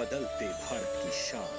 बदलते भारत की शान।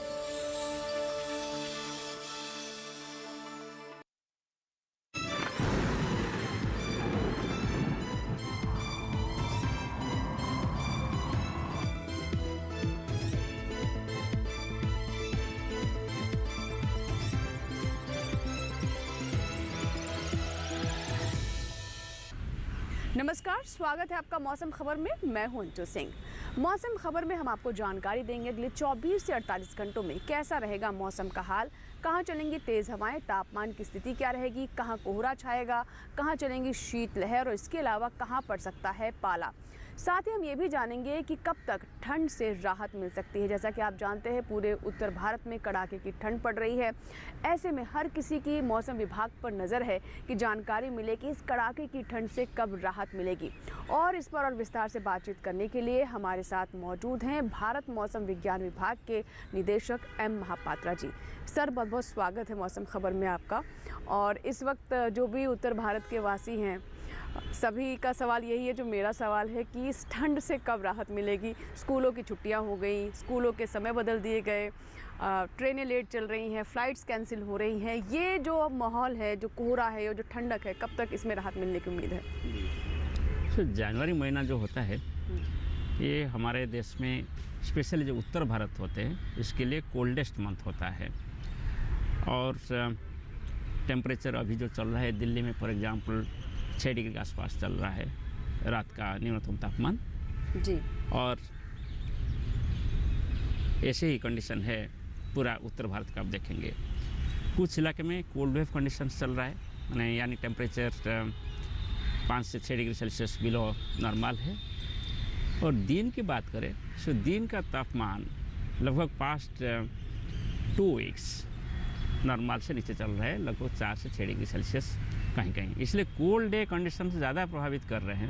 नमस्कार, स्वागत है आपका मौसम खबर में। मैं हूं अंजू सिंह। मौसम खबर में हम आपको जानकारी देंगे अगले 24 से 48 घंटों में कैसा रहेगा मौसम का हाल, कहां चलेंगी तेज़ हवाएं, तापमान की स्थिति क्या रहेगी, कहां कोहरा छाएगा, कहां चलेंगी शीतलहर और इसके अलावा कहां पड़ सकता है पाला। साथ ही हम ये भी जानेंगे कि कब तक ठंड से राहत मिल सकती है। जैसा कि आप जानते हैं पूरे उत्तर भारत में कड़ाके की ठंड पड़ रही है। ऐसे में हर किसी की मौसम विभाग पर नज़र है कि जानकारी मिले कि इस कड़ाके की ठंड से कब राहत मिलेगी। और इस पर और विस्तार से बातचीत करने के लिए हमारे साथ मौजूद हैं भारत मौसम विज्ञान विभाग के निदेशक एम महापात्रा जी। सर, बहुत बहुत स्वागत है मौसम खबर में आपका। और इस वक्त जो भी उत्तर भारत के वासी हैं सभी का सवाल यही है जो मेरा सवाल है कि इस ठंड से कब राहत मिलेगी। स्कूलों की छुट्टियां हो गई, स्कूलों के समय बदल दिए गए, ट्रेनें लेट चल रही हैं, फ़्लाइट्स कैंसिल हो रही हैं। ये जो माहौल है, जो कोहरा है और जो ठंडक है, कब तक इसमें राहत मिलने की उम्मीद है? तो जनवरी महीना जो होता है ये हमारे देश में स्पेशली जो उत्तर भारत होते हैं इसके लिए कोल्डेस्ट मंथ होता है। और टेम्परेचर अभी जो चल रहा है दिल्ली में फॉर एग्जांपल 6 डिग्री के आसपास चल रहा है रात का न्यूनतम तापमान जी। और ऐसे ही कंडीशन है पूरा उत्तर भारत का। आप देखेंगे कुछ इलाके में कोल्ड वेव कंडीशन चल रहा है, यानी टेम्परेचर 5 से 6 डिग्री सेल्सियस बिलो नॉर्मल है। और दिन की बात करें तो दिन का तापमान लगभग पास्ट 2 वीक्स नॉर्मल से नीचे चल रहा है, लगभग 4 से 6 डिग्री सेल्सियस कहीं कहीं। इसलिए कोल्ड डे कंडीशन से ज़्यादा प्रभावित कर रहे हैं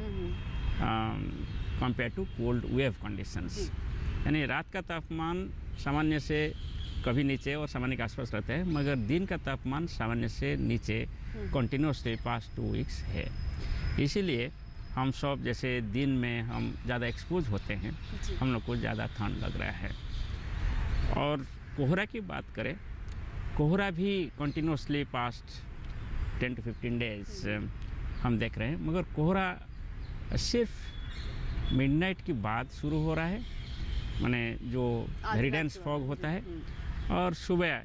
compare to cold wave conditions. यानी रात का तापमान सामान्य से कभी नीचे और सामान्य के आसपास रहता है, मगर दिन का तापमान सामान्य से नीचे कंटिन्यूसली पास्ट 2 वीक्स है। इसीलिए हम सब जैसे दिन में हम ज़्यादा एक्सपोज होते हैं, हम लोग को ज़्यादा ठंड लग रहा है। और कोहरा की बात करें, कोहरा भी कंटिन्यूसली पास्ट 10 to 15 डेज हम देख रहे हैं, मगर कोहरा सिर्फ मिडनाइट के बाद शुरू हो रहा है, माने जो वेरी डेंस फॉग होता है, और सुबह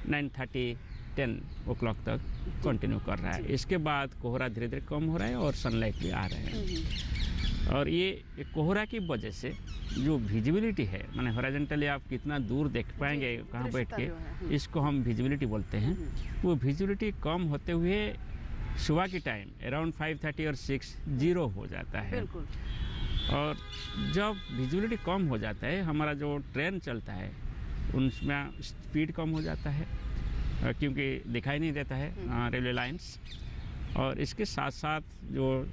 9:30-10 o'clock तक कंटिन्यू कर रहा है। इसके बाद कोहरा धीरे धीरे कम हो रहा है और सनलाइट भी आ रहे हैं। और ये कोहरा की वजह से जो विजिबिलिटी है, माने हॉरिजॉन्टली आप कितना दूर देख पाएंगे कहाँ बैठ के, इसको हम विजिबिलिटी बोलते हैं। वो विजिबिलिटी कम होते हुए सुबह की टाइम अराउंड 5:30 और 6 जीरो हो जाता है। और जब विजिबिलिटी कम हो जाता है, हमारा जो ट्रेन चलता है उनमें स्पीड कम हो जाता है क्योंकि दिखाई नहीं देता है रेलवे लाइंस। और इसके साथ साथ जो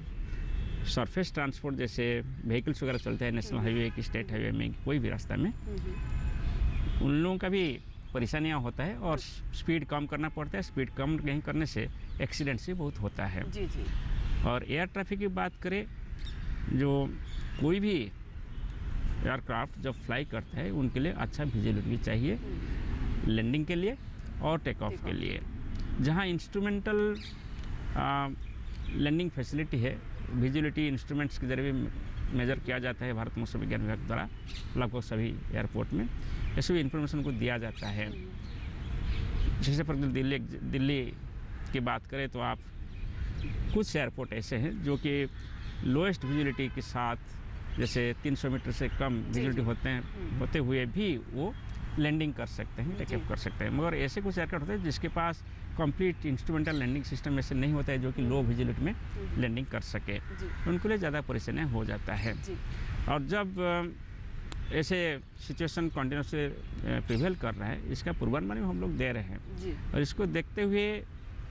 सरफेस ट्रांसपोर्ट जैसे व्हीकल्स वगैरह चलते हैं नेशनल हाईवे की, स्टेट हाईवे में, कोई भी रास्ता में, उन लोगों का भी परेशानियां होता है और स्पीड कम करना पड़ता है। स्पीड कम नहीं करने से एक्सीडेंट्स भी बहुत होता है। जी जी। और एयर ट्रैफिक की बात करें, जो कोई भी एयरक्राफ्ट जब फ्लाई करता है उनके लिए अच्छा विजिबिलिटी चाहिए लैंडिंग के लिए और टेक ऑफ के लिए। जहाँ इंस्ट्रूमेंटल लैंडिंग फैसिलिटी है, विजिबिलिटी इंस्ट्रूमेंट्स के जरिए मेजर किया जाता है भारत मौसम विज्ञान विभाग द्वारा लगभग सभी एयरपोर्ट में। ऐसे भी इंफॉर्मेशन को दिया जाता है। जैसे पर दिल्ली की बात करें तो आप कुछ एयरपोर्ट ऐसे हैं जो कि लोएस्ट विजिबिलिटी के साथ, जैसे 300 मीटर से कम विजिबिलिटी होते हुए भी वो लैंडिंग कर सकते हैं, टेक ऑफ कर सकते हैं। मगर ऐसे कुछ एयरक्राफ्ट होते हैं जिसके पास कंप्लीट इंस्ट्रूमेंटल लैंडिंग सिस्टम ऐसे नहीं होता है जो कि लो विजिबिलिटी में लैंडिंग कर सके, उनके लिए ज़्यादा परेशानी हो जाता है। और जब ऐसे सिचुएशन कंटिन्यूसली प्रिवेल कर रहा है, इसका पूर्वानुमान हम लोग दे रहे हैं और इसको देखते हुए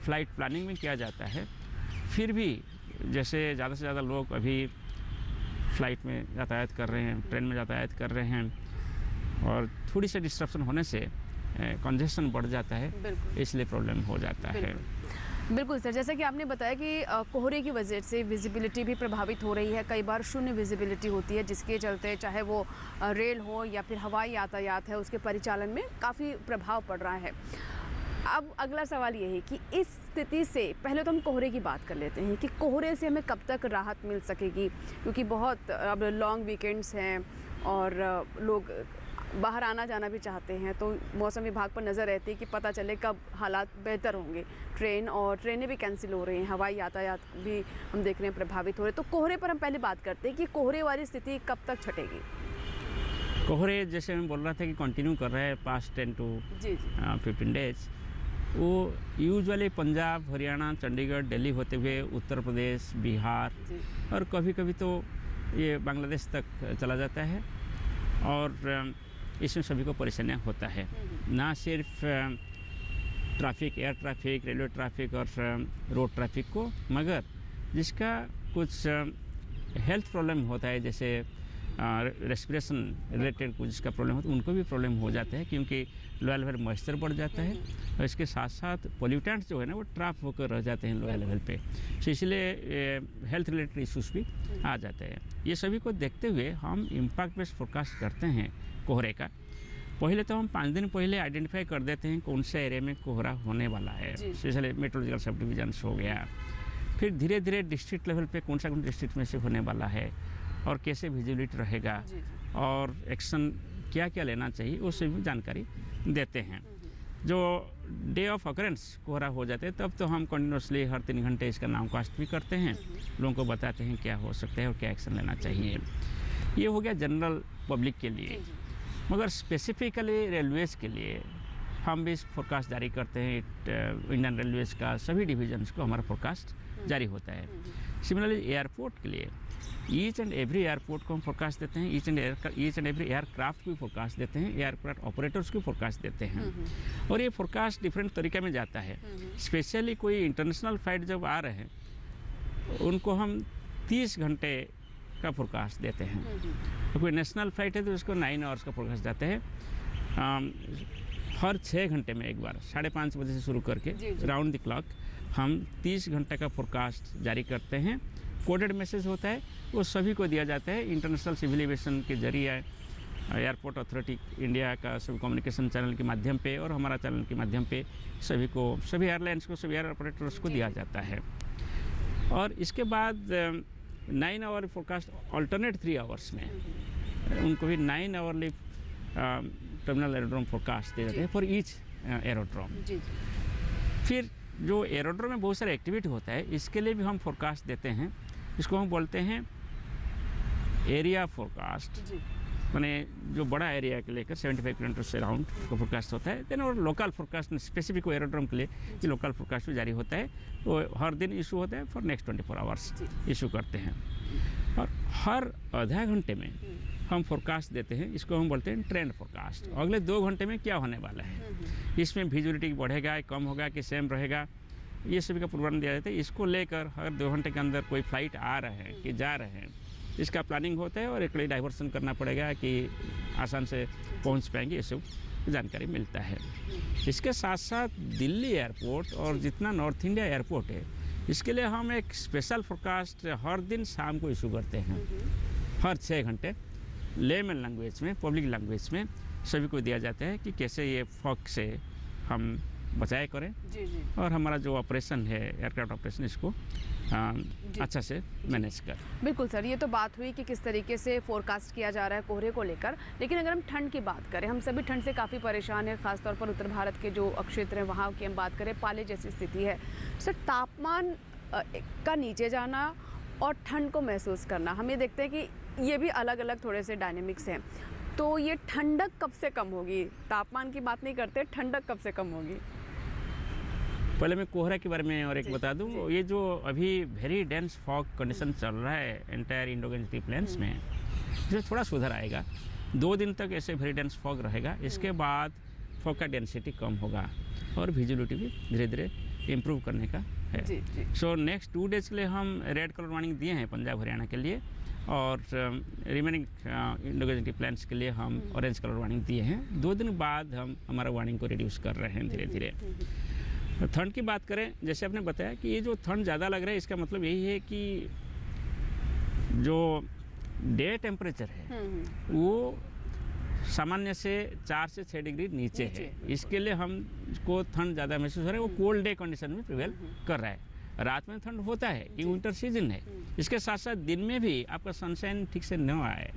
फ़्लाइट प्लानिंग में किया जाता है। फिर भी जैसे ज़्यादा से ज़्यादा लोग अभी फ़्लाइट में यातायात कर रहे हैं, ट्रेन में यातायात कर रहे हैं, और थोड़ी सी डिस्ट्रप्शन होने से कंजेशन बढ़ जाता है, इसलिए प्रॉब्लम हो जाता है। बिल्कुल सर, जैसा कि आपने बताया कि कोहरे की वजह से विजिबिलिटी भी प्रभावित हो रही है। कई बार शून्य विजिबिलिटी होती है, जिसके चलते चाहे वो रेल हो या फिर हवाई यातायात है, उसके परिचालन में काफ़ी प्रभाव पड़ रहा है। अब अगला सवाल ये है कि इस स्थिति से पहले तो हम कोहरे की बात कर लेते हैं कि कोहरे से हमें कब तक राहत मिल सकेगी, क्योंकि बहुत अब लॉन्ग वीकेंड्स हैं और लोग बाहर आना जाना भी चाहते हैं, तो मौसम विभाग पर नज़र रहती है कि पता चले कब हालात बेहतर होंगे। ट्रेनें भी कैंसिल हो रही हैं, हवाई यातायात भी हम देख रहे हैं प्रभावित हो रहे हैं। तो कोहरे पर हम पहले बात करते हैं कि कोहरे वाली स्थिति कब तक छटेगी। कोहरे जैसे मैं बोल रहा था कि कंटिन्यू कर रहे हैं पास्ट 10 to 15 डेज। वो यूजुअली पंजाब, हरियाणा, चंडीगढ़, दिल्ली होते हुए उत्तर प्रदेश, बिहार और कभी कभी तो ये बांग्लादेश तक चला जाता है और इसमें सभी को परेशानियाँ होता है। ना सिर्फ traffic, air traffic, railway traffic और रोड ट्रैफिक को, मगर जिसका कुछ हेल्थ प्रॉब्लम होता है, जैसे रेस्पिरेशन रिलेटेड कुछ जिसका प्रॉब्लम होता है, उनको भी प्रॉब्लम हो जाता है, क्योंकि लोअर लेवल मॉइस्चर बढ़ जाता है और इसके साथ साथ पोल्यूटेंट्स जो है ना वो ट्रैप होकर रह जाते हैं लोअर लेवल पे। तो इसलिए हेल्थ रिलेटेड इश्यूज भी आ जाते हैं। ये सभी को देखते हुए हम इम्पैक्ट बेस्ड फोरकास्ट करते हैं कोहरे का। पहले तो हम 5 दिन पहले आइडेंटिफाई कर देते हैं कौन से एरिया में कोहरा होने वाला है, स्पेशली मेट्रोलॉजिकल सब डिविजन्स हो गया। फिर धीरे धीरे डिस्ट्रिक्ट लेवल पे कौन सा डिस्ट्रिक्ट में से होने वाला है और कैसे विजिबिलिटी रहेगा और एक्शन क्या क्या लेना चाहिए, उससे भी जानकारी देते हैं। जो डे ऑफ ऑकरेंस कोहरा हो जाते हैं तब तो हम कंटिन्यूसली हर 3 घंटे इसका नामकास्ट भी करते हैं, लोगों को बताते हैं क्या हो सकता है और क्या एक्शन लेना चाहिए। ये हो गया जनरल पब्लिक के लिए। मगर स्पेसिफिकली रेलवेज़ के लिए हम भी फोरकास्ट जारी करते हैं। इंडियन रेलवेज़ का सभी डिविजन्स को हमारा फोरकास्ट जारी होता है। सिमिलरली एयरपोर्ट के लिए ईच एंड एवरी एयरपोर्ट को हम फोरकास्ट देते हैं, ईच एंड एवरी एयरक्राफ्ट को फोरकास्ट देते हैं, एयरक्राफ्ट ऑपरेटर्स को फोरकास्ट देते हैं। और ये फोरकास्ट डिफरेंट तरीके में जाता है। स्पेशली कोई इंटरनेशनल फ्लाइट जब आ रहे हैं उनको हम 30 घंटे का फोरकास्ट देते हैं। तो कोई नेशनल फ्लाइट है तो उसको 9 आवर्स का फोरकास्ट जाता है। हर 6 घंटे में एक बार 5:30 बजे से शुरू करके राउंड द क्लॉक हम 30 घंटे का फोरकास्ट जारी करते हैं। कोडेड मैसेज होता है, वो सभी को दिया जाता है इंटरनेशनल सिविल एविएशन के जरिए, एयरपोर्ट अथॉरिटी इंडिया का सब कम्युनिकेशन चैनल के माध्यम पे और हमारा चैनल के माध्यम पे सभी को, सभी एयरलाइंस को, सभी एयर ऑपरेटर्स को दिया जाता है। और इसके बाद 9 आवर फोरकास्ट अल्टरनेट 3 आवर्स में उनको भी 9 आवरली टर्मिनल एरोड्रोम फोरकास्ट दिए जाते हैं फॉर ईच एरोड्रोम। फिर जो एरोड्रोम में बहुत सारे एक्टिविटी होता है, इसके लिए भी हम फोरकास्ट देते हैं। इसको हम बोलते हैं एरिया फोरकास्ट, माने जो बड़ा एरिया के लेकर 75 किलोमीटर से अराउंड को फोरकास्ट होता है। देन और लोकल फोरकास्ट स्पेसिफिक एरोड्रोम के लिए ये लोकल फोरकास्ट भी जारी होता है, वो हर दिन इशू होता है फॉर नेक्स्ट 24 आवर्स इशू करते हैं। और हर आधा घंटे में हम फोरकास्ट देते हैं, इसको हम बोलते हैं ट्रेंड फोरकास्ट। अगले 2 घंटे में क्या होने वाला है, इसमें विजिबिलिटी बढ़ेगा, कम होगा कि सेम रहेगा, ये सभी का पूर्वानुमान दिया जाता है। इसको लेकर हर 2 घंटे के अंदर कोई फ्लाइट आ रहे हैं कि जा रहे हैं, इसका प्लानिंग होता है और एक डाइवर्सन करना पड़ेगा कि आसान से पहुंच पाएंगे, ये सब जानकारी मिलता है। इसके साथ साथ दिल्ली एयरपोर्ट और जितना नॉर्थ इंडिया एयरपोर्ट है, इसके लिए हम एक स्पेशल फोरकास्ट हर दिन शाम को इशू करते हैं, हर 6 घंटे लेमन लैंग्वेज में, पब्लिक लैंग्वेज में सभी को दिया जाता है कि कैसे ये फॉग से हम बचाए करें और हमारा जो ऑपरेशन है एयरक्राफ्ट ऑपरेशन, इसको अच्छा से मैनेज कर। बिल्कुल सर, ये तो बात हुई कि किस तरीके से फोरकास्ट किया जा रहा है कोहरे को लेकर। लेकिन अगर हम ठंड की बात करें, हम सभी ठंड से काफ़ी परेशान हैं, खासतौर पर उत्तर भारत के जो क्षेत्र हैं वहाँ की हम बात करें, पाले जैसी स्थिति है। सर, तापमान का नीचे जाना और ठंड को महसूस करना, हम ये देखते हैं कि ये भी अलग अलग थोड़े से डायनेमिक्स हैं। तो ये ठंडक कब से कम होगी? तापमान की बात नहीं करते, ठंडक कब से कम होगी? पहले मैं कोहरा के बारे में और एक बता दूं, ये जो अभी वेरी डेंस फॉग कंडीशन चल रहा है एंटायर इंडो-गैंजेटिक प्लेन्स में, इसमें थोड़ा सुधार आएगा। 2 दिन तक ऐसे वेरी डेंस फॉग रहेगा, इसके बाद फॉग का डेंसिटी कम होगा और विजिबिलिटी भी धीरे धीरे इम्प्रूव करने का है। सो नेक्स्ट 2 डेज के लिए हम रेड कलर वार्निंग दिए हैं पंजाब हरियाणा के लिए, और रिमेनिंग इंडो-गैंजेटिक प्लेन्स के लिए हम ऑरेंज कलर वार्निंग दिए हैं। 2 दिन बाद हम हमारा वार्निंग को रिड्यूस कर रहे हैं धीरे धीरे। ठंड की बात करें, जैसे आपने बताया कि ये जो ठंड ज़्यादा लग रहा है, इसका मतलब यही है कि जो डे टेम्परेचर है वो सामान्य से 4 से 6 डिग्री नीचे है। इसके लिए हमको ठंड ज़्यादा महसूस हो रहा है। वो कोल्ड डे कंडीशन में प्रिवेल कर रहा है। रात में ठंड होता है कि विंटर सीजन है। इसके साथ साथ दिन में भी आपका सनशाइन ठीक से न आए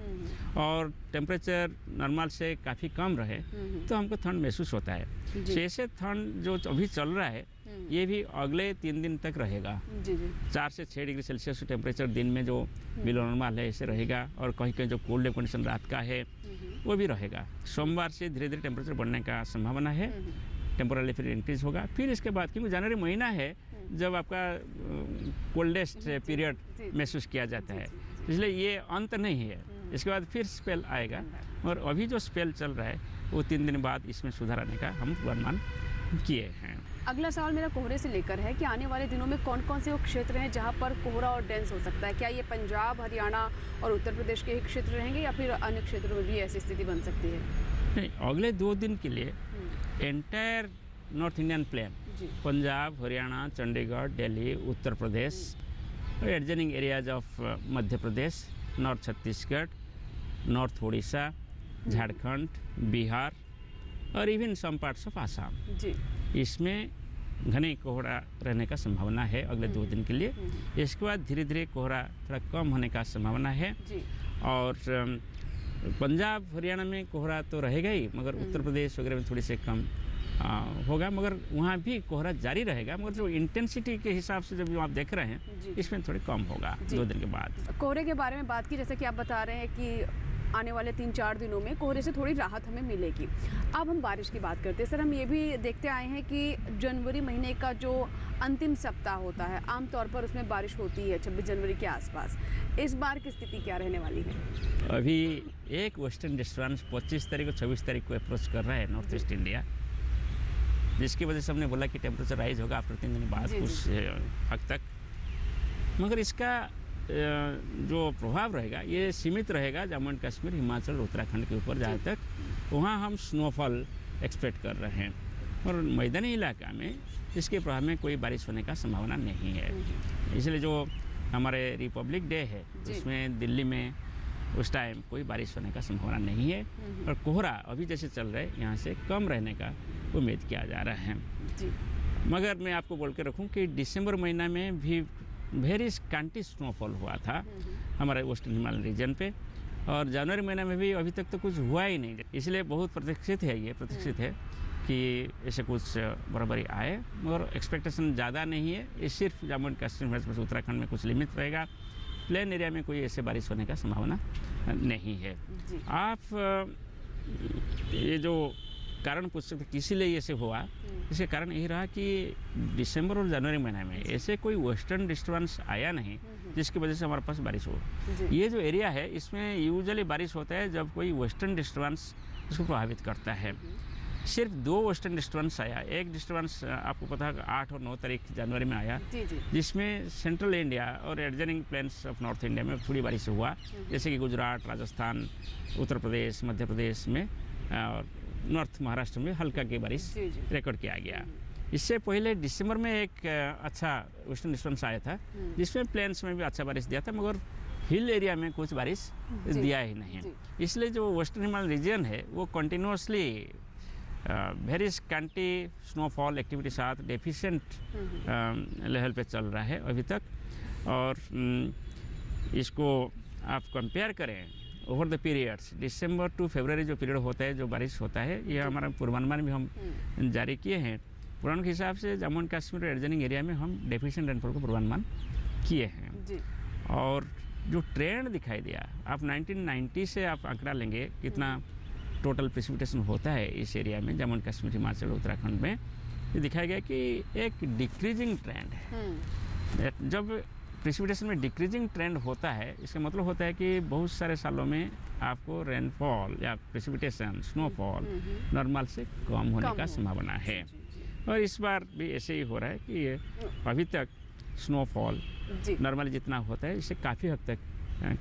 और टेम्परेचर नॉर्मल से काफ़ी कम रहे तो हमको ठंड महसूस होता है। जैसे ठंड जो अभी चल रहा है ये भी अगले 3 दिन तक रहेगा। 4 से 6 डिग्री सेल्सियस टेम्परेचर दिन में जो बिलो नॉर्मल है ऐसे रहेगा और कहीं कहीं जो कोल्ड डे कंडीशन रात का है वो भी रहेगा। सोमवार से धीरे धीरे टेम्परेचर बढ़ने का संभावना है। टेम्पोरली फिर इंक्रीज होगा। फिर इसके बाद क्योंकि जनवरी महीना है जब आपका कोल्डेस्ट पीरियड महसूस किया जाता है, इसलिए ये अंत नहीं है। इसके बाद फिर स्पेल आएगा और अभी जो स्पेल चल रहा है वो 3 दिन बाद इसमें सुधार आने का हम अनुमान किए हैं। अगला सवाल मेरा कोहरे से लेकर है कि आने वाले दिनों में कौन कौन से वो क्षेत्र हैं जहां पर कोहरा और डेंस हो सकता है? क्या ये पंजाब, हरियाणा और उत्तर प्रदेश के ही क्षेत्र रहेंगे या फिर अन्य क्षेत्रों में भी ऐसी स्थिति बन सकती है? नहीं, अगले 2 दिन के लिए entire north Indian plain, Punjab, Haryana, Chandigarh, Delhi, Uttar Pradesh, adjoining areas of Madhya Pradesh, north Chhattisgarh, north Odisha, Jharkhand, Bihar और even some parts of Assam, इसमें घने कोहरा रहने का संभावना है अगले 2 दिन के लिए। इसके बाद धीरे धीरे कोहरा थोड़ा कम होने का संभावना है और पंजाब, हरियाणा में कोहरा तो रहेगा ही, मगर उत्तर प्रदेश वगैरह में थोड़ी से कम होगा, मगर वहाँ भी कोहरा जारी रहेगा, मगर जो इंटेंसिटी के हिसाब से जब आप देख रहे हैं इसमें थोड़ी कम होगा 2 दिन के बाद। कोहरे के बारे में बात की, जैसे कि आप बता रहे हैं कि आने वाले 3-4 दिनों में कोहरे से थोड़ी राहत हमें मिलेगी। अब हम बारिश की बात करते हैं। सर, हम ये भी देखते आए हैं कि जनवरी महीने का जो अंतिम सप्ताह होता है आमतौर पर उसमें बारिश होती है 26 जनवरी के आसपास। इस बार की स्थिति क्या रहने वाली है? अभी एक वेस्टर्न डिस्टर्बेंस 25 तारीख और 26 तारीख को अप्रोच कर रहा है नॉर्थ ईस्ट इंडिया, जिसकी वजह से हमने बोला कि टेम्परेचर राइज होगा आफ्टर 3 दिन बाद कुछ हद तक, मगर इसका जो प्रभाव रहेगा ये सीमित रहेगा जम्मू एंड कश्मीर, हिमाचल, उत्तराखंड के ऊपर। जहाँ तक वहाँ हम स्नोफॉल एक्सपेक्ट कर रहे हैं और मैदानी इलाका में इसके प्रभाव में कोई बारिश होने का संभावना नहीं है। इसलिए जो हमारे रिपब्लिक डे है उसमें दिल्ली में उस टाइम कोई बारिश होने का संभावना नहीं है और कोहरा अभी जैसे चल रहा है यहाँ से कम रहने का उम्मीद किया जा रहा है। मगर मैं आपको बोल के रखूँ कि दिसंबर महीना में भी वेरी स्कैंटी स्नोफॉल हुआ था हमारे वेस्टर्न हिमालयन रीजन पे और जनवरी महीना में भी अभी तक तो कुछ हुआ ही नहीं। इसलिए बहुत प्रतीक्षित है कि ऐसे कुछ बराबरी आए, मगर एक्सपेक्टेशन ज़्यादा नहीं है। ये सिर्फ जम्मू एंड कश्मीर, उत्तराखंड में कुछ लिमिट रहेगा। प्लेन एरिया में कोई ऐसे बारिश होने का संभावना नहीं है। आप ये जो कारण पूछ सकते किसी लिए ऐसे हुआ, इसके कारण यही रहा कि दिसंबर और जनवरी महीने में ऐसे कोई वेस्टर्न डिस्टर्बेंस आया नहीं जिसकी वजह से हमारे पास बारिश हो। ये जो एरिया है इसमें यूजुअली बारिश होता है जब कोई वेस्टर्न डिस्टर्बेंस इसको प्रभावित करता है। सिर्फ 2 वेस्टर्न डिस्टर्बेंस आया। एक डिस्टर्बेंस आपको पता है 8 और 9 तारीख जनवरी में आया, जिसमें सेंट्रल इंडिया और adjoining plains of north India में थोड़ी बारिश हुआ, जैसे कि गुजरात, राजस्थान, उत्तर प्रदेश, मध्य प्रदेश में और नॉर्थ महाराष्ट्र में हल्का की बारिश रिकॉर्ड किया गया। इससे पहले दिसंबर में एक अच्छा वेस्टर्न डिस्टर्बेंस आया था जिसमें प्लेन्स में भी अच्छा बारिश दिया था, मगर हिल एरिया में कुछ बारिश दिया ही नहीं। इसलिए जो वेस्टर्न हिमालयन रीजन है वो continuously very scanty snowfall activity साथ डेफिशिएंट लेवल पे चल रहा है अभी तक। और इसको आप कंपेयर करें over the periods, December to February जो पीरियड होता है, जो बारिश होता है, ये हमारा पूर्वानुमान भी हम जारी किए हैं। पूर्वानुमान के हिसाब से जम्मू एंड कश्मीर और एडजनिंग एरिया में हम डेफिशिएंट रेनफॉल को पूर्वानुमान किए हैं। और जो ट्रेंड दिखाई दिया, आप 1990 से आप आंकड़ा लेंगे कितना टोटल प्रेसिपिटेशन होता है इस एरिया में, जम्मू एंड कश्मीर, हिमाचल, उत्तराखंड में, ये दिखाया गया कि एक डिक्रीजिंग ट्रेंड है। जब प्रेसिपिटेशन में डिक्रीजिंग ट्रेंड होता है इसका मतलब होता है कि बहुत सारे सालों में आपको रेनफॉल या प्रेसिपिटेशन, स्नोफॉल नॉर्मल से कम होने का संभावना है। और इस बार भी ऐसे ही हो रहा है कि ये अभी तक स्नोफॉल नॉर्मली जितना होता है इससे काफ़ी हद तक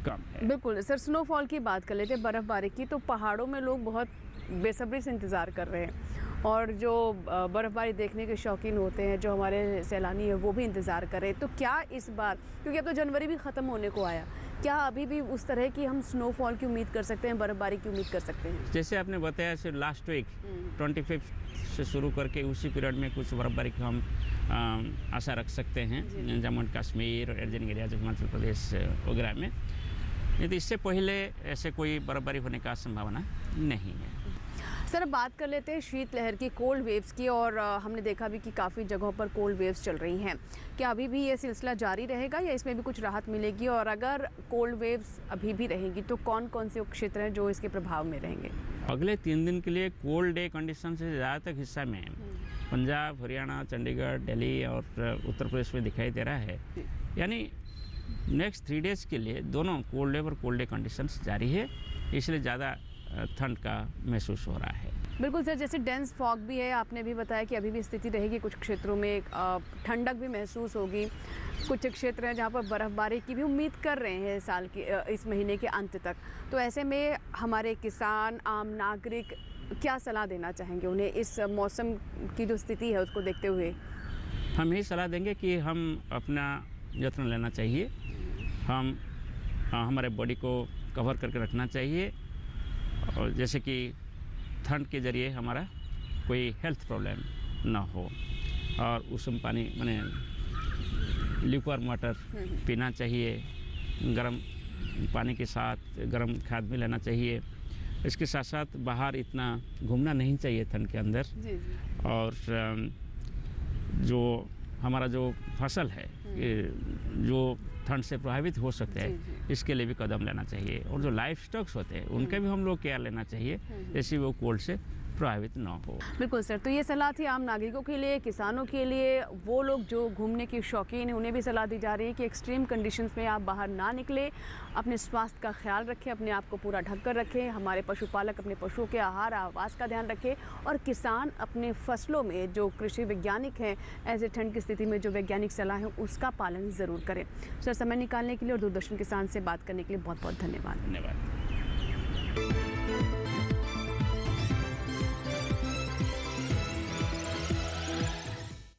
कम है। बिल्कुल सर, स्नोफॉल की बात कर लेते हैं, बर्फबारी की। तो पहाड़ों में लोग बहुत बेसब्री से इंतज़ार कर रहे हैं और जो बर्फ़बारी देखने के शौकीन होते हैं, जो हमारे सैलानी हैं, वो भी इंतज़ार कर रहे हैं। तो क्या इस बार, क्योंकि अब तो जनवरी भी ख़त्म होने को आया, क्या अभी भी उस तरह की हम स्नोफॉल की उम्मीद कर सकते हैं, बर्फ़बारी की उम्मीद कर सकते हैं? जैसे आपने बताया सिर्फ लास्ट वीक 25 से शुरू करके उसी पीरियड में कुछ बर्फबारी की हम आशा रख सकते हैं जम्मू एंड कश्मीर और एडजॉइनिंग एरियाज हिमाचल प्रदेश वगैरह में। नहीं तो इससे पहले ऐसे कोई बर्फबारी होने का संभावना नहीं है। सर, अब बात कर लेते हैं शीतलहर की, कोल्ड वेव्स की, और हमने देखा भी कि काफ़ी जगहों पर कोल्ड वेव्स चल रही हैं। क्या अभी भी ये सिलसिला जारी रहेगा या इसमें भी कुछ राहत मिलेगी? और अगर कोल्ड वेव्स अभी भी रहेंगी तो कौन कौन से क्षेत्र हैं जो इसके प्रभाव में रहेंगे? अगले 3 दिन के लिए कोल्ड डे कंडीशन से ज़्यादातर हिस्सा में पंजाब, हरियाणा, चंडीगढ़, दिल्ली और उत्तर प्रदेश में दिखाई दे रहा है। यानी नेक्स्ट 3 डेज के लिए दोनों कोल्ड वेव और कोल्ड डे कंडीशंस जारी है, इसलिए ज़्यादा ठंड का महसूस हो रहा है। बिल्कुल सर, जैसे डेंस फॉग भी है, आपने भी बताया कि अभी भी स्थिति रहेगी, कुछ क्षेत्रों में ठंडक भी महसूस होगी। कुछ क्षेत्र हैं जहाँ पर बर्फ़बारी की भी उम्मीद कर रहे हैं साल की इस महीने के अंत तक। तो ऐसे में हमारे किसान, आम नागरिक क्या सलाह देना चाहेंगे उन्हें इस मौसम की जो स्थिति है उसको देखते हुए? हम यही सलाह देंगे कि हम अपना यत्न लेना चाहिए, हम हमारे बॉडी को कवर करके रखना चाहिए, और जैसे कि ठंड के ज़रिए हमारा कोई हेल्थ प्रॉब्लम ना हो, और उष्ण पानी माने ल्यूकवार्म वाटर पीना चाहिए, गर्म पानी के साथ गर्म खाद भी लेना चाहिए। इसके साथ साथ बाहर इतना घूमना नहीं चाहिए ठंड के अंदर। जी। और जो हमारा जो फसल है जो ठंड से प्रभावित हो सकते हैं, इसके लिए भी कदम लेना चाहिए। और जो लाइफ स्टॉक्स होते हैं उनके भी हम लोग केयर लेना चाहिए, जैसे वो कोल्ड से प्रभावित ना हो। बिल्कुल सर, तो ये सलाह थी आम नागरिकों के लिए, किसानों के लिए, वो लोग जो घूमने के शौकीन हैं उन्हें भी सलाह दी जा रही है कि एक्सट्रीम कंडीशंस में आप बाहर ना निकलें, अपने स्वास्थ्य का ख्याल रखें, अपने आप को पूरा ढक कर रखें। हमारे पशुपालक अपने पशुओं के आहार आवास का ध्यान रखें, और किसान अपने फसलों में, जो कृषि वैज्ञानिक हैं, ऐसे ठंड की स्थिति में जो वैज्ञानिक सलाह है उसका पालन ज़रूर करें। सर, समय निकालने के लिए और दूरदर्शन किसान से बात करने के लिए बहुत बहुत धन्यवाद। धन्यवाद।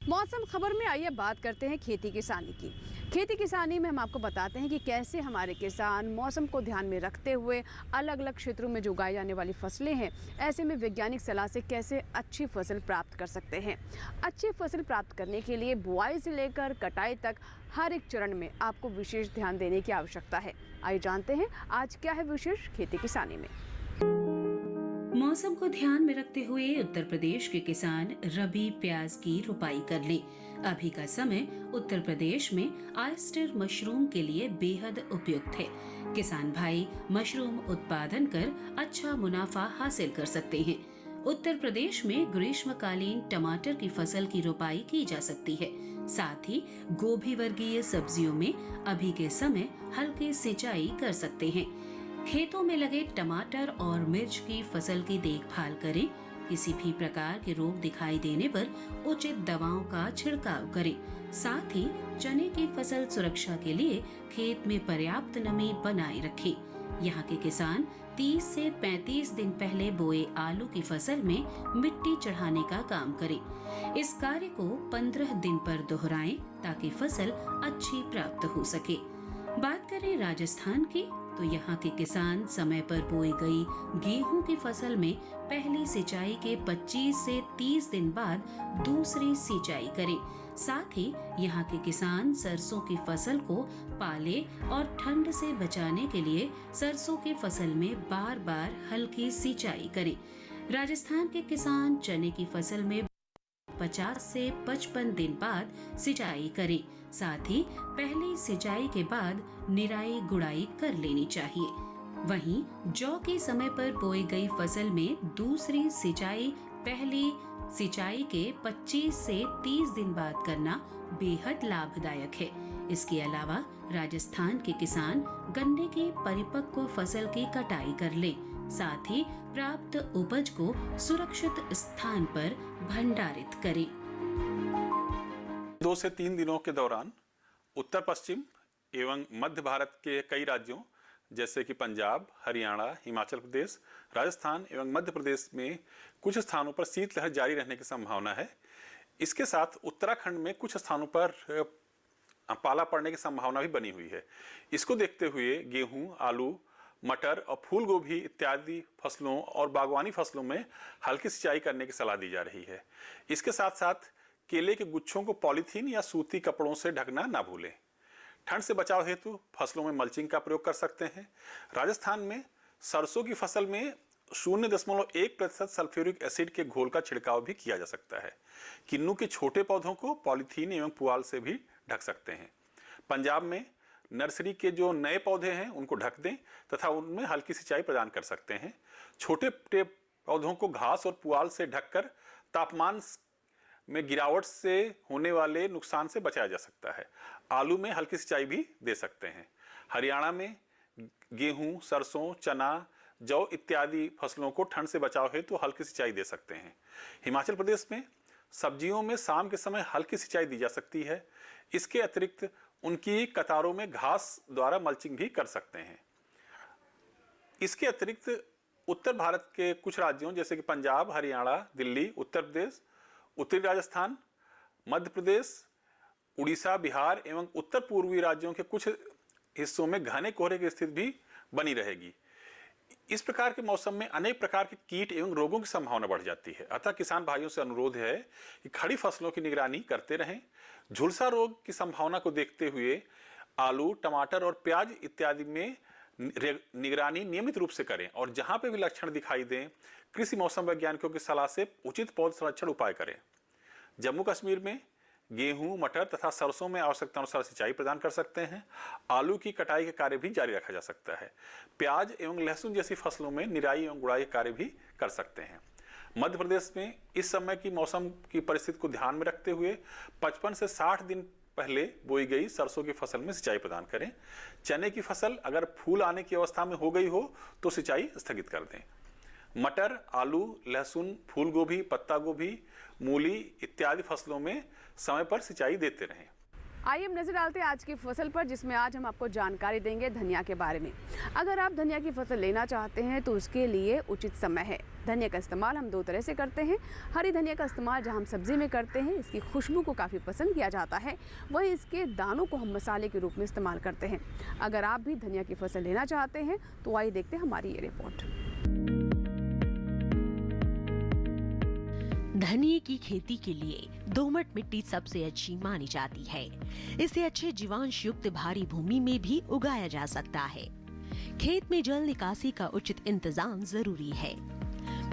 मौसम खबर में आइए बात करते हैं खेती किसानी की। खेती किसानी में हम आपको बताते हैं कि कैसे हमारे किसान मौसम को ध्यान में रखते हुए अलग अलग क्षेत्रों में जो उगाई जाने वाली फसलें हैं, ऐसे में वैज्ञानिक सलाह से कैसे अच्छी फसल प्राप्त कर सकते हैं। अच्छी फसल प्राप्त करने के लिए बुआई से लेकर कटाई तक हर एक चरण में आपको विशेष ध्यान देने की आवश्यकता है। आइए जानते हैं आज क्या है विशेष खेती किसानी में। मौसम को ध्यान में रखते हुए उत्तर प्रदेश के किसान रबी प्याज की रुपाई कर ले। अभी का समय उत्तर प्रदेश में ऑयस्टर मशरूम के लिए बेहद उपयुक्त है। किसान भाई मशरूम उत्पादन कर अच्छा मुनाफा हासिल कर सकते हैं। उत्तर प्रदेश में ग्रीष्मकालीन टमाटर की फसल की रुपाई की जा सकती है। साथ ही गोभी वर्गीय सब्जियों में अभी के समय हल्की सिंचाई कर सकते हैं। खेतों में लगे टमाटर और मिर्च की फसल की देखभाल करें। किसी भी प्रकार के रोग दिखाई देने पर उचित दवाओं का छिड़काव करें। साथ ही चने की फसल सुरक्षा के लिए खेत में पर्याप्त नमी बनाए रखें। यहाँ के किसान 30 से 35 दिन पहले बोए आलू की फसल में मिट्टी चढ़ाने का काम करें। इस कार्य को 15 दिन पर दोहराएं ताकि फसल अच्छी प्राप्त हो सके। बात करें राजस्थान की, तो यहाँ के किसान समय पर बोई गई गेहूं की फसल में पहली सिंचाई के 25 से 30 दिन बाद दूसरी सिंचाई करें। साथ ही यहाँ के किसान सरसों की फसल को पाले और ठंड से बचाने के लिए सरसों की फसल में बार बार हल्की सिंचाई करें। राजस्थान के किसान चने की फसल में 50 से 55 दिन बाद सिंचाई करें। साथ ही पहली सिंचाई के बाद निराई गुड़ाई कर लेनी चाहिए। वहीं जौ के समय पर बोई गई फसल में दूसरी सिंचाई पहली सिंचाई के 25 से 30 दिन बाद करना बेहद लाभदायक है। इसके अलावा राजस्थान के किसान गन्ने की परिपक्व फसल की कटाई कर ले। साथ ही प्राप्त उपज को सुरक्षित स्थान पर भंडारित करें। 2 से 3 दिनों के दौरान उत्तर पश्चिम एवं मध्य भारत के कई राज्यों जैसे कि पंजाब, हरियाणा, हिमाचल प्रदेश, राजस्थान एवं मध्य प्रदेश में कुछ स्थानों पर शीतलहर जारी रहने की संभावना है। इसके साथ उत्तराखंड में कुछ स्थानों पर पाला पड़ने की संभावना भी बनी हुई है। इसको देखते हुए गेहूं, आलू, मटर और फूल गोभी इत्यादि फसलों और बागवानी फसलों में हल्की सिंचाई करने की सलाह दी जा रही है। इसके साथ साथ केले के गुच्छों को पॉलीथीन या सूती कपड़ों से ढकना ना भूलें। ठंड से बचाव हेतु फसलों में मल्चिंग का प्रयोग कर सकते हैं। राजस्थान में सरसों की फसल में 0.1% सल्फ्यूरिक एसिड के घोल का छिड़काव भी किया जा सकता है। किन्नू के छोटे पौधों को पॉलीथीन एवं पुआल से भी ढक सकते हैं। पंजाब में नर्सरी के जो नए पौधे हैं उनको ढक दें तथा उनमें हल्की सिंचाई प्रदान कर सकते हैं। छोटे पौधों को घास और पुआल से ढककर तापमान में गिरावट से होने वाले नुकसान से बचाया जा सकता है। आलू में हल्की सिंचाई भी दे सकते हैं। हरियाणा में गेहूं, सरसों, चना, जौ इत्यादि फसलों को ठंड से बचाव हेतु तो हल्की सिंचाई दे सकते हैं। हिमाचल प्रदेश में सब्जियों में शाम के समय हल्की सिंचाई दी जा सकती है। इसके अतिरिक्त उनकी कतारों में घास द्वारा मल्चिंग भी कर सकते हैं। इसके अतिरिक्त उत्तर भारत के कुछ राज्यों जैसे कि पंजाब, हरियाणा, दिल्ली, उत्तर प्रदेश, उत्तरी राजस्थान, मध्य प्रदेश, उड़ीसा, बिहार एवं उत्तर पूर्वी राज्यों के कुछ हिस्सों में घने कोहरे की स्थिति भी बनी रहेगी। इस प्रकार के मौसम में अनेक प्रकार के कीट एवं रोगों की संभावना बढ़ जाती है। अतः किसान भाइयों से अनुरोध है कि खड़ी फसलों की निगरानी करते रहें। झुलसा रोग की संभावना को देखते हुए आलू, टमाटर और प्याज इत्यादि में निगरानी नियमित रूप से करें और जहां पे भी लक्षण दिखाई दें कृषि मौसम वैज्ञानिकों की सलाह से उचित पौध संरक्षण उपाय करें। जम्मू कश्मीर में गेहूं, मटर तथा सरसों में आवश्यकता अनुसार सिंचाई प्रदान कर सकते हैं। आलू की कटाई का कार्य भी जारी रखा जा सकता है। प्याज एवं लहसुन जैसी फसलों में निराई एवं गुड़ाई कार्य भी कर सकते हैं। मध्य प्रदेश में इस समय की मौसम की परिस्थिति को ध्यान में रखते हुए 55 से 60 दिन पहले बोई गई सरसों की फसल में सिंचाई प्रदान करें। चने की फसल अगर फूल आने की अवस्था में हो गई हो तो सिंचाई स्थगित कर दें। मटर, आलू, लहसुन, फूल गोभी, पत्ता गोभी, मूली इत्यादि फसलों में समय पर सिंचाई देते रहें। आइए हम नजर डालते हैं आज की फसल पर, जिसमें आज हम आपको जानकारी देंगे धनिया के बारे में। अगर आप धनिया की फसल लेना चाहते हैं तो उसके लिए उचित समय है। धनिया का इस्तेमाल हम दो तरह से करते हैं। हरी धनिया का इस्तेमाल जहां हम सब्जी में करते हैं, इसकी खुशबू को काफ़ी पसंद किया जाता है। वहीं इसके दानों को हम मसाले के रूप में इस्तेमाल करते हैं। अगर आप भी धनिया की फसल लेना चाहते हैं तो आइए देखते हैं हमारी ये रिपोर्ट। धनिये की खेती के लिए दोमट मिट्टी सबसे अच्छी मानी जाती है। इसे अच्छे जीवांश युक्त भारी भूमि में भी उगाया जा सकता है। खेत में जल निकासी का उचित इंतजाम जरूरी है।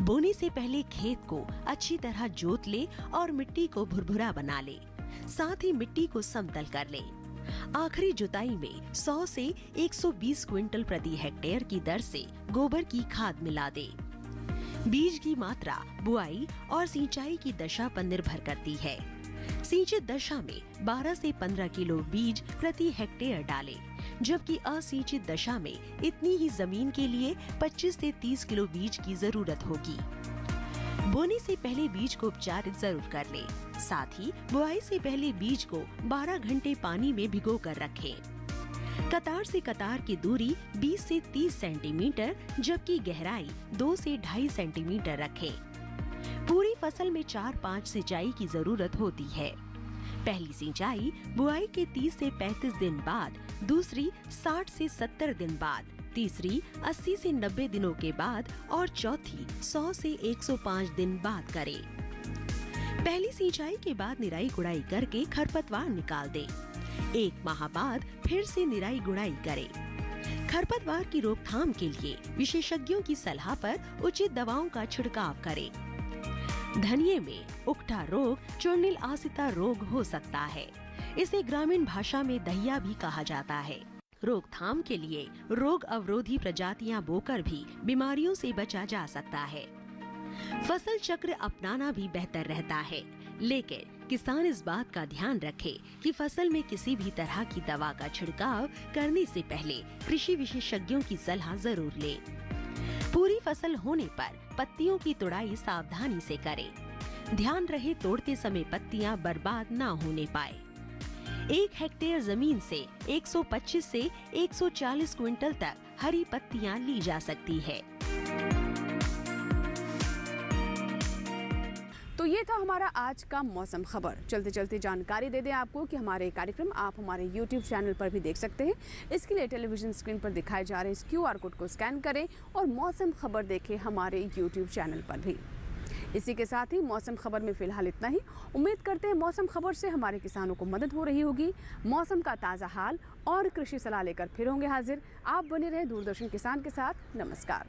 बोने से पहले खेत को अच्छी तरह जोत ले और मिट्टी को भुरभुरा बना ले। साथ ही मिट्टी को समतल कर ले। आखिरी जुताई में 100 से 120 क्विंटल प्रति हेक्टेयर की दर से गोबर की खाद मिला दे। बीज की मात्रा बुआई और सिंचाई की दशा पर निर्भर करती है। सिंचित दशा में 12 से 15 किलो बीज प्रति हेक्टेयर डालें, जबकि असिंचित दशा में इतनी ही जमीन के लिए 25 से 30 किलो बीज की जरूरत होगी। बोने से पहले बीज को उपचारित जरूर कर लें। साथ ही बुआई से पहले बीज को 12 घंटे पानी में भिगो कर रखें। कतार से कतार की दूरी 20 से 30 सेंटीमीटर जबकि गहराई 2 से 2.5 सेंटीमीटर रखें। पूरी फसल में 4-5 सिंचाई की जरूरत होती है। पहली सिंचाई बुआई के 30 से 35 दिन बाद, दूसरी 60 से 70 दिन बाद, तीसरी 80 से 90 दिनों के बाद और चौथी 100 से 105 दिन बाद करें। पहली सिंचाई के बाद निराई गुड़ाई करके खरपतवार निकाल दें। 1 माह बाद फिर से निराई गुड़ाई करें। खरपतवार की रोकथाम के लिए विशेषज्ञों की सलाह पर उचित दवाओं का छिड़काव करें। धनिये में उकठा रोग चूर्णिल आसिता रोग हो सकता है। इसे ग्रामीण भाषा में दहिया भी कहा जाता है। रोकथाम के लिए रोग अवरोधी प्रजातियां बोकर भी बीमारियों से बचा जा सकता है। फसल चक्र अपनाना भी बेहतर रहता है, लेकिन किसान इस बात का ध्यान रखे कि फसल में किसी भी तरह की दवा का छिड़काव करने से पहले कृषि विशेषज्ञों की सलाह जरूर ले। पूरी फसल होने पर पत्तियों की तुड़ाई सावधानी से करें। ध्यान रहे तोड़ते समय पत्तियां बर्बाद ना होने पाए। 1 हेक्टेयर जमीन से 125 से 140 क्विंटल तक हरी पत्तियां ली जा सकती है। तो ये था हमारा आज का मौसम खबर। चलते चलते जानकारी दे दें आपको कि हमारे कार्यक्रम आप हमारे YouTube चैनल पर भी देख सकते हैं। इसके लिए टेलीविजन स्क्रीन पर दिखाए जा रहे इस QR कोड को स्कैन करें और मौसम खबर देखें हमारे YouTube चैनल पर भी। इसी के साथ ही मौसम खबर में फिलहाल इतना ही। उम्मीद करते हैं मौसम खबर से हमारे किसानों को मदद हो रही होगी। मौसम का ताज़ा हाल और कृषि सलाह लेकर फिर होंगे हाजिर। आप बने रहे दूरदर्शन किसान के साथ। नमस्कार।